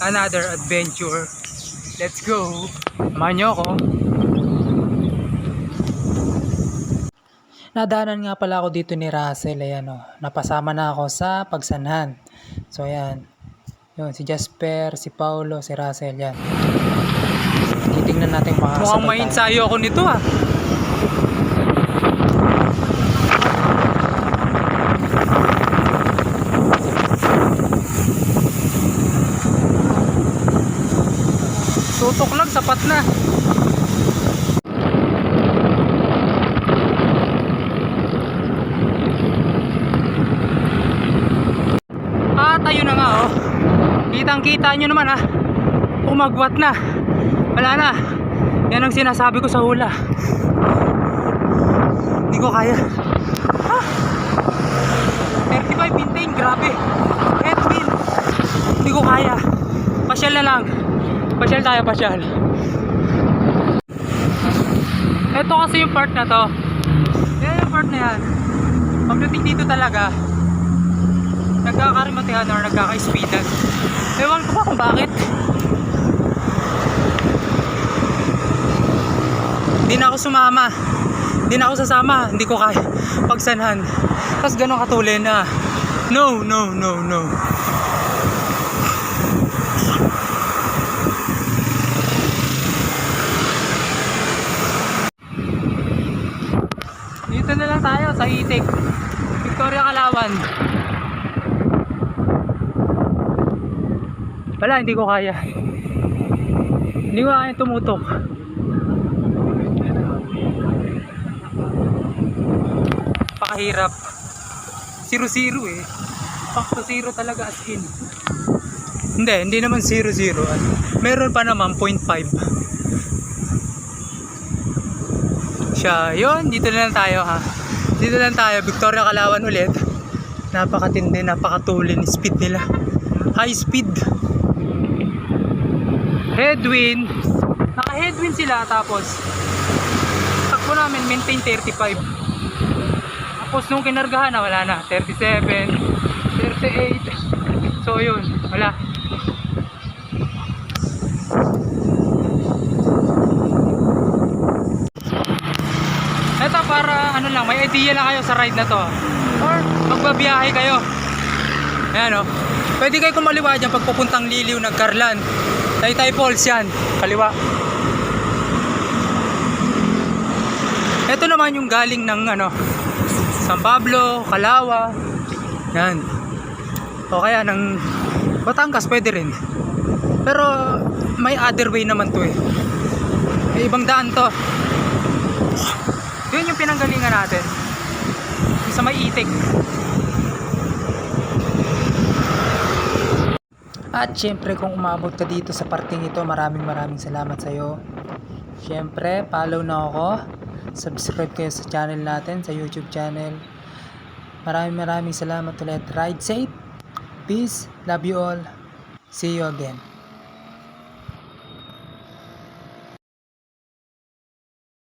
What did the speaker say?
another adventure. Let's go. Samahan nyo ako. Nadaanan nga pala ako dito ni Russell. Ayan o. Napasama na ako sa pagsanhan. So ayan. Yun, si Jasper, si Paulo, si Russell. Yan. Titingnan natin mga mukhang may ensayo ako nito ah. Tutok lang, sapat na. Tayo na nga oh. Kitang kita nyo naman ah. Umagwat na. Wala na. Yan ang sinasabi ko sa hula. Hindi ko kaya. 35 maintain, grabe. Headwind. Hindi ko kaya. Pasyal na lang. Pasyal tayo, pasyal. Ito kasi yung part na to. Yan yung part na yan. Pagdating dito talaga, nagkakarimatehan or nagkaka-speedan. Ewan ko ba kung bakit. Hindi na ako sumama. Hindi na ako sasama. Hindi ko kaya pagsanhan. Tapos ganun katulin na no. Dito na lang tayo sa Itik, Victoria, Kalawan. Wala, hindi ko kaya. Hindi ko kaya tumutok. Pakahirap. 0-0 eh. Back to 0 talaga as in. Hindi naman 0-0. Meron pa naman 0.5. Siya, yun, dito na lang tayo ha. Dito lang tayo, Victoria, Kalawan ulit. Napakatindi, napakatulin speed nila. High speed. Headwind. Naka-headwind sila, tapos takbo namin maintain 35. Tapos nung kinargahan na, wala na. 37, 38. So yun, wala. Ito para ano lang, may idea lang kayo sa ride na to. Or magbabiyahe kayo. Ayan o. Pwede kayo kumaliwa dyan pag pupuntang Liliw, Nagkarlan. Taytay Falls yan, kaliwa. Ito naman yung galing ng ano, San Pablo, Kalawa. Yan. O kaya ng Batangas pwede rin. Pero may other way naman to eh. May ibang daan to. Yun yung pinanggalingan natin. Sa may Itik. At syempre kung umabot ka dito sa parting ito, maraming salamat sa iyo. Syempre, follow na ako. Subscribe kayo sa channel natin, sa YouTube channel. Maraming salamat ulit. Ride safe. Peace. Love you all. See you again.